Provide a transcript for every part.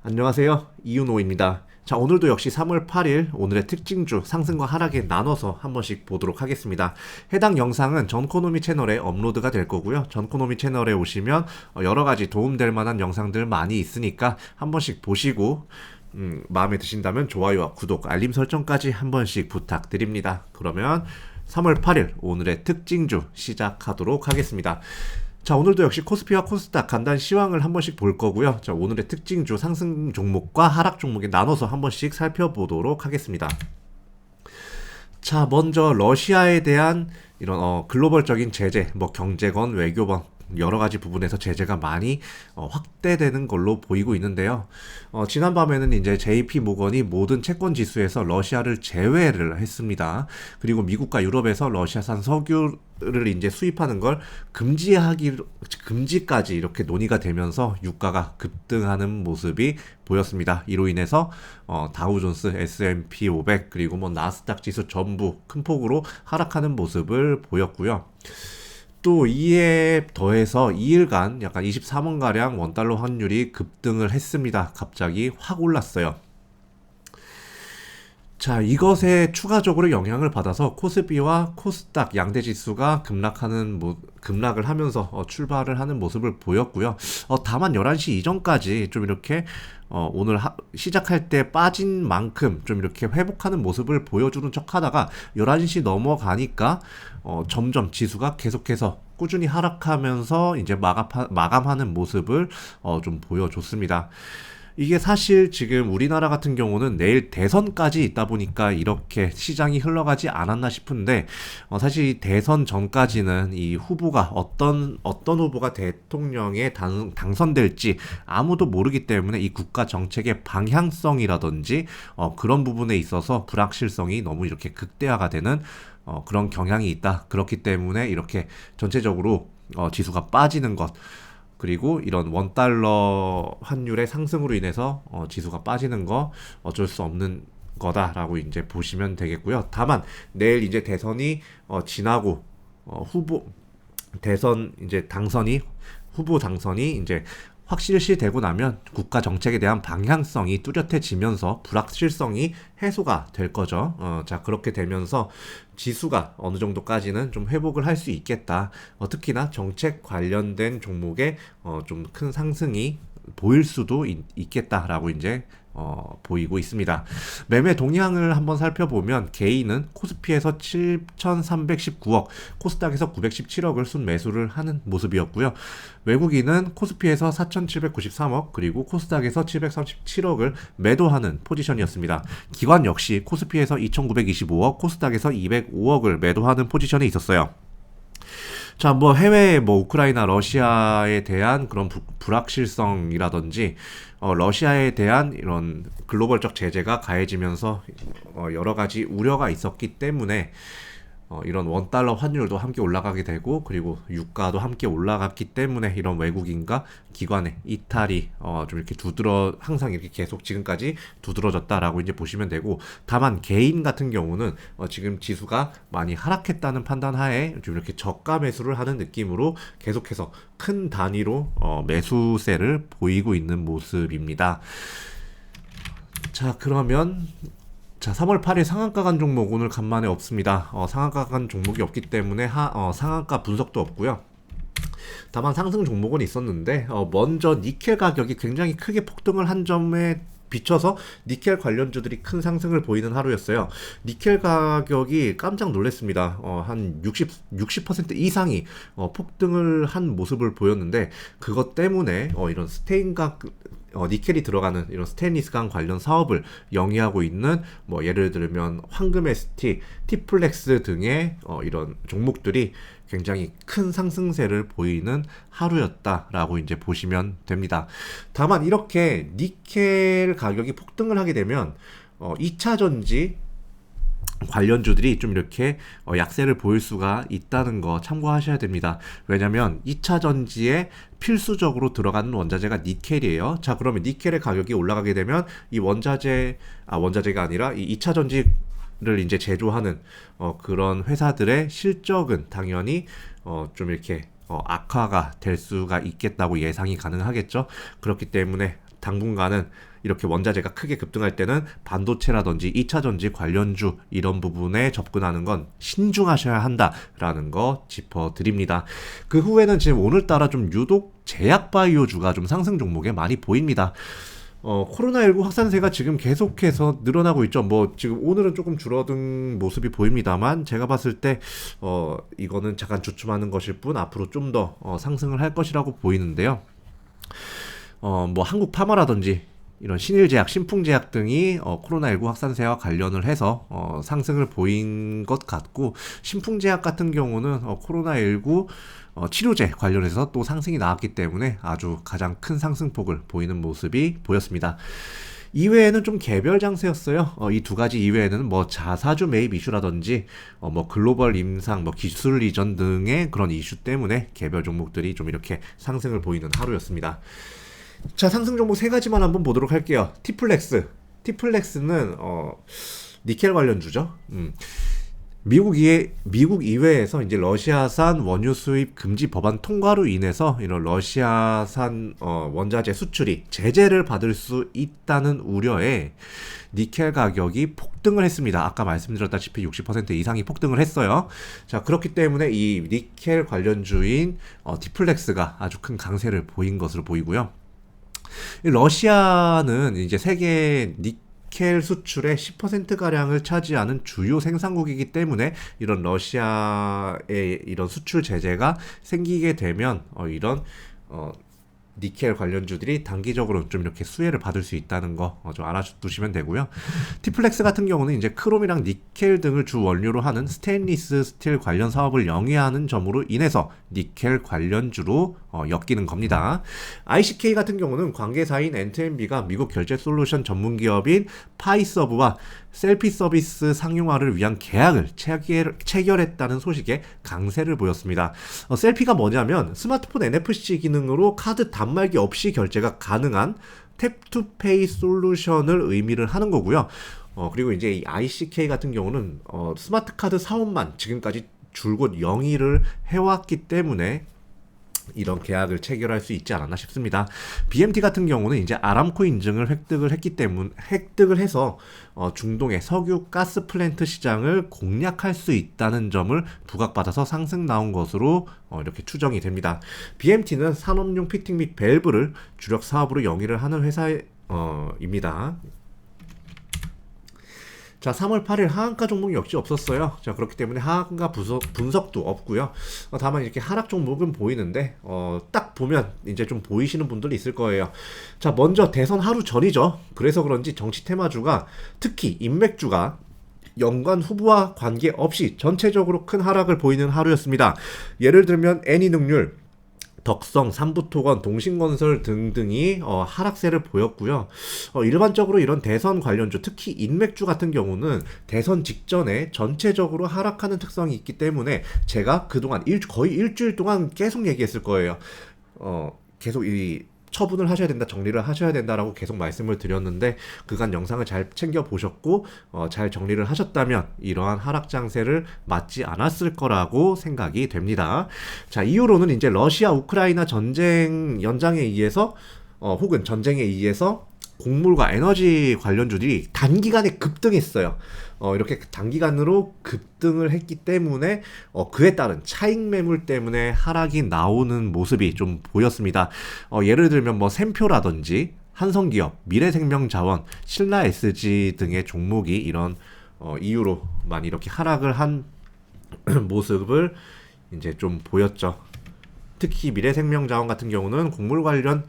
안녕하세요. 이윤호입니다. 자, 오늘도 역시 3월 8일 오늘의 특징주 상승과 하락에 나눠서 한 번씩 보도록 하겠습니다. 해당 영상은 전코노미 채널에 업로드가 될 거고요. 전코노미 채널에 오시면 여러 가지 도움될 만한 영상들 많이 있으니까 한 번씩 보시고 마음에 드신다면 좋아요와 구독, 알림 설정까지 한 번씩 부탁드립니다. 그러면 3월 8일 오늘의 특징주 시작하도록 하겠습니다. 자, 오늘도 역시 코스피와 코스닥 간단 시황을 한 번씩 볼 거고요. 자, 오늘의 특징주 상승 종목과 하락 종목에 나눠서 한 번씩 살펴보도록 하겠습니다. 자, 먼저 러시아에 대한 이런 글로벌적인 제재, 뭐 경제건 외교건 여러 가지 부분에서 제재가 많이 확대되는 걸로 보이고 있는데요. 지난밤에는 이제 JP 모건이 모든 채권 지수에서 러시아를 제외를 했습니다. 그리고 미국과 유럽에서 러시아산 석유를 이제 수입하는 걸 금지까지 이렇게 논의가 되면서 유가가 급등하는 모습이 보였습니다. 이로 인해서 다우존스, S&P 500 그리고 뭐 나스닥 지수 전부 큰 폭으로 하락하는 모습을 보였고요. 또 이에 더해서 2일간 약간 23원가량 원달러 환율이 급등을 했습니다. 갑자기 확 올랐어요. 자, 이것에 추가적으로 영향을 받아서 코스피와 코스닥 양대 지수가 급락을 하면서 출발을 하는 모습을 보였고요. 다만 11시 이전까지 좀 이렇게 오늘 시작할 때 빠진 만큼 좀 이렇게 회복하는 모습을 보여주는 척 하다가 11시 넘어가니까 점점 지수가 계속해서 꾸준히 하락하면서 이제 마감하는 모습을 좀 보여줬습니다. 이게 사실 지금 우리나라 같은 경우는 내일 대선까지 있다 보니까 이렇게 시장이 흘러가지 않았나 싶은데 사실 대선 전까지는 이 후보가 어떤 후보가 대통령에 당선될지 아무도 모르기 때문에 이 국가 정책의 방향성이라든지 그런 부분에 있어서 불확실성이 너무 이렇게 극대화가 되는 그런 경향이 있다. 그렇기 때문에 이렇게 전체적으로 지수가 빠지는 것 그리고 이런 원달러 환율의 상승으로 인해서 지수가 빠지는 거 어쩔 수 없는 거다라고 이제 보시면 되겠고요. 다만 내일 이제 대선이 지나고 후보 대선 이제 후보 당선이 이제 확실시 되고 나면 국가 정책에 대한 방향성이 뚜렷해지면서 불확실성이 해소가 될 거죠. 자, 그렇게 되면서 지수가 어느 정도까지는 좀 회복을 할 수 있겠다. 특히나 정책 관련된 종목에 좀 큰 상승이 보일 수도 있겠다라고 이제 보이고 있습니다. 매매 동향을 한번 살펴보면 개인은 코스피에서 7,319억, 코스닥에서 917억을 순매수를 하는 모습이었고요. 외국인은 코스피에서 4,793억, 그리고 코스닥에서 737억을 매도하는 포지션이었습니다. 기관 역시 코스피에서 2,925억, 코스닥에서 205억을 매도하는 포지션에 있었어요. 자, 뭐 해외 우크라이나 러시아에 대한 그런 불확실성이라든지 러시아에 대한 이런 글로벌적 제재가 가해지면서 여러 가지 우려가 있었기 때문에 이런 원달러 환율도 함께 올라가게 되고 그리고 유가도 함께 올라갔기 때문에 이런 외국인과 기관의 이탈이 좀 이렇게 항상 이렇게 계속 지금까지 두드러졌다라고 이제 보시면 되고, 다만 개인 같은 경우는 지금 지수가 많이 하락했다는 판단하에 좀 이렇게 저가 매수를 하는 느낌으로 계속해서 큰 단위로 매수세를 보이고 있는 모습입니다. 자, 그러면 3월 8일 상한가 간 종목 오늘 간만에 없습니다. 상한가 간 종목이 없기 때문에 상한가 분석도 없고요. 다만 상승 종목은 있었는데 먼저 니켈 가격이 굉장히 크게 폭등을 한 점에 비춰서 니켈 관련주들이 큰 상승을 보이는 하루였어요. 니켈 가격이 깜짝 놀랐습니다. 한 60% 이상이 폭등을 한 모습을 보였는데, 그것 때문에 이런 니켈이 들어가는 이런 스테인리스강 관련 사업을 영위하고 있는 예를 들면 황금 ST, 티플렉스 등의 이런 종목들이 굉장히 큰 상승세를 보이는 하루였다라고 이제 보시면 됩니다. 다만 이렇게 니켈 가격이 폭등을 하게 되면 2차 전지 관련주들이 좀 이렇게 약세를 보일 수가 있다는 거 참고하셔야 됩니다. 왜냐면 2차 전지에 필수적으로 들어가는 원자재가 니켈이에요. 자, 그러면 니켈의 가격이 올라가게 되면 이 원자재가 아니라 이 2차 전지를 이제 제조하는 그런 회사들의 실적은 당연히 좀 이렇게 악화가 될 수가 있겠다고 예상이 가능하겠죠. 그렇기 때문에 당분간은 이렇게 원자재가 크게 급등할 때는 반도체라든지 2차 전지 관련주 이런 부분에 접근하는 건 신중하셔야 한다라는 거 짚어드립니다. 그 후에는 지금 오늘따라 좀 유독 제약바이오주가 좀 상승 종목에 많이 보입니다. 코로나19 확산세가 지금 계속해서 늘어나고 있죠. 뭐, 지금 오늘은 조금 줄어든 모습이 보입니다만, 제가 봤을 때, 이거는 잠깐 주춤하는 것일 뿐, 앞으로 좀 더, 상승을 할 것이라고 보이는데요. 뭐, 한국 파마라든지, 이런 신일제약, 신풍제약 등이 코로나19 확산세와 관련을 해서 상승을 보인 것 같고, 신풍제약 같은 경우는 코로나19 치료제 관련해서 또 상승이 나왔기 때문에 아주 가장 큰 상승폭을 보이는 모습이 보였습니다. 이외에는 좀 개별 장세였어요. 이 두 가지 이외에는 뭐 자사주 매입 이슈라든지 뭐 글로벌 임상, 뭐 기술 이전 등의 그런 이슈 때문에 개별 종목들이 좀 이렇게 상승을 보이는 하루였습니다. 자, 상승 종목 세 가지만 한번 보도록 할게요. 티플렉스. 티플렉스는 니켈 관련주죠. 미국 이회에서 이제 러시아산 원유 수입 금지 법안 통과로 인해서 이런 러시아산 원자재 수출이 제재를 받을 수 있다는 우려에 니켈 가격이 폭등을 했습니다. 아까 말씀드렸다시피 60% 이상이 폭등을 했어요. 자, 그렇기 때문에 이 니켈 관련주인 티플렉스가 아주 큰 강세를 보인 것으로 보이고요. 러시아는 이제 세계 니켈 수출의 10%가량을 차지하는 주요 생산국이기 때문에 이런 러시아의 이런 수출 제재가 생기게 되면 이런 니켈 관련주들이 단기적으로 좀 이렇게 수혜를 받을 수 있다는 거 좀 알아두시면 되고요. 티플렉스 같은 경우는 이제 크롬이랑 니켈 등을 주 원료로 하는 스테인리스 스틸 관련 사업을 영위하는 점으로 인해서 니켈 관련주로 엮이는 겁니다. ICK 같은 경우는 관계사인 N2MB가 미국 결제 솔루션 전문 기업인 파이서브와 셀피 서비스 상용화를 위한 계약을 체결했다는 소식에 강세를 보였습니다. 셀피가 뭐냐면 스마트폰 NFC 기능으로 카드 단말기 없이 결제가 가능한 탭투페이 솔루션을 의미를 하는 거고요. 그리고 이제 이 ICK 같은 경우는 스마트 카드 사업만 지금까지 줄곧 영위를 해왔기 때문에 이런 계약을 체결할 수 있지 않았나 싶습니다. BMT 같은 경우는 이제 아람코 인증을 획득을 해서 중동의 석유 가스 플랜트 시장을 공략할 수 있다는 점을 부각받아서 상승 나온 것으로 이렇게 추정이 됩니다. BMT는 산업용 피팅 및 밸브를 주력 사업으로 영위를 하는 회사입니다. 자, 3월 8일 하한가 종목이 역시 없었어요. 자, 그렇기 때문에 하한가 분석도 없고요. 다만 이렇게 하락 종목은 보이는데 딱 보면 이제 좀 보이시는 분들이 있을 거예요. 자, 먼저 대선 하루 전이죠. 그래서 그런지 정치 테마주가 특히 인맥주가 연관 후보와 관계없이 전체적으로 큰 하락을 보이는 하루였습니다. 예를 들면 애니능률, 덕성, 삼부토건, 동신건설 등등이 하락세를 보였고요. 일반적으로 이런 대선 관련주, 특히 인맥주 같은 경우는 대선 직전에 전체적으로 하락하는 특성이 있기 때문에 제가 그동안 거의 일주일 동안 계속 얘기했을 거예요. 계속 이 처분을 하셔야 된다, 정리를 하셔야 된다라고 계속 말씀을 드렸는데 그간 영상을 잘 챙겨 보셨고 잘 정리를 하셨다면 이러한 하락 장세를 맞지 않았을 거라고 생각이 됩니다. 자, 이후로는 이제 러시아 우크라이나 전쟁 연장에 의해서 혹은 전쟁에 의해서 곡물과 에너지 관련주들이 단기간에 급등했어요. 이렇게 단기간으로 급등을 했기 때문에 그에 따른 차익 매물 때문에 하락이 나오는 모습이 좀 보였습니다. 예를 들면 뭐 샘표라든지 한성기업, 미래생명자원, 신라SG 등의 종목이 이런 이유로 많이 이렇게 하락을 한 모습을 이제 좀 보였죠. 특히 미래생명자원 같은 경우는 곡물 관련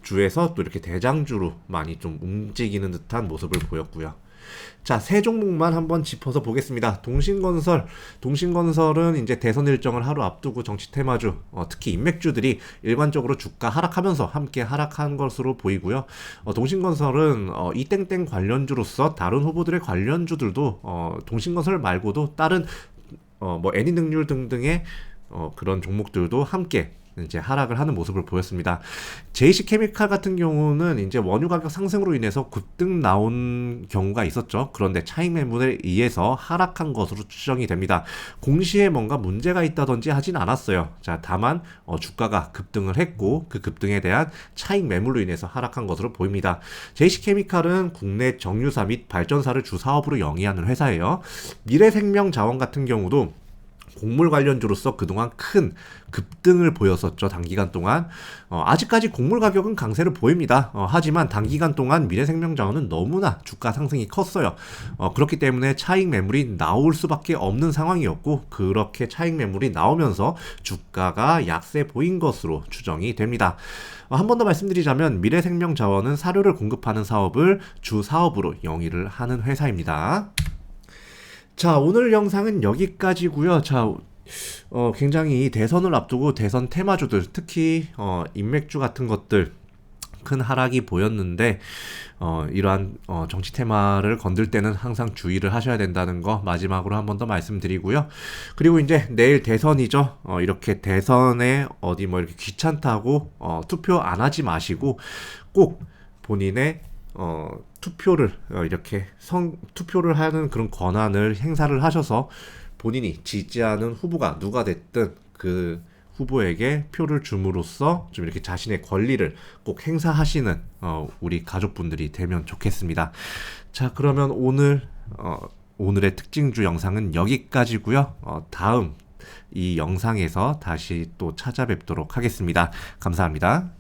주에서 또 이렇게 대장주로 많이 좀 움직이는 듯한 모습을 보였고요. 자, 세 종목만 한번 짚어서 보겠습니다. 동신건설은 이제 대선 일정을 하루 앞두고 정치 테마주, 특히 인맥주들이 일관적으로 주가 하락하면서 함께 하락한 것으로 보이고요. 동신건설은 이땡땡 관련주로서 다른 후보들의 관련주들도 동신건설 말고도 다른 뭐 애니능률 등등의 그런 종목들도 함께 이제 하락을 하는 모습을 보였습니다. JC케미칼 같은 경우는 이제 원유 가격 상승으로 인해서 급등 나온 경우가 있었죠. 그런데 차익 매물에 의해서 하락한 것으로 추정이 됩니다. 공시에 뭔가 문제가 있다든지 하진 않았어요. 자, 다만 주가가 급등을 했고 그 급등에 대한 차익 매물로 인해서 하락한 것으로 보입니다. JC케미칼은 국내 정유사 및 발전사를 주 사업으로 영위하는 회사예요. 미래생명자원 같은 경우도 곡물 관련주로서 그동안 큰 급등을 보였었죠. 단기간 동안. 아직까지 곡물 가격은 강세를 보입니다. 하지만 단기간 동안 미래생명자원은 너무나 주가 상승이 컸어요. 그렇기 때문에 차익 매물이 나올 수밖에 없는 상황이었고 그렇게 차익 매물이 나오면서 주가가 약세 보인 것으로 추정이 됩니다. 한 번 더 말씀드리자면 미래생명자원은 사료를 공급하는 사업을 주 사업으로 영위를 하는 회사입니다. 자, 오늘 영상은 여기까지고요. 자, 굉장히 대선을 앞두고 대선 테마주들, 특히 인맥주 같은 것들 큰 하락이 보였는데 이러한 정치 테마를 건들 때는 항상 주의를 하셔야 된다는 거 마지막으로 한 번 더 말씀드리고요. 그리고 이제 내일 대선이죠. 이렇게 대선에 어디 뭐 이렇게 귀찮다고 투표 안 하지 마시고 꼭 본인의 투표를 이렇게 투표를 하는 그런 권한을 행사를 하셔서 본인이 지지하는 후보가 누가 됐든 그 후보에게 표를 줌으로써 좀 이렇게 자신의 권리를 꼭 행사하시는 우리 가족분들이 되면 좋겠습니다. 자, 그러면 오늘의 특징주 영상은 여기까지고요. 다음 이 영상에서 다시 또 찾아뵙도록 하겠습니다. 감사합니다.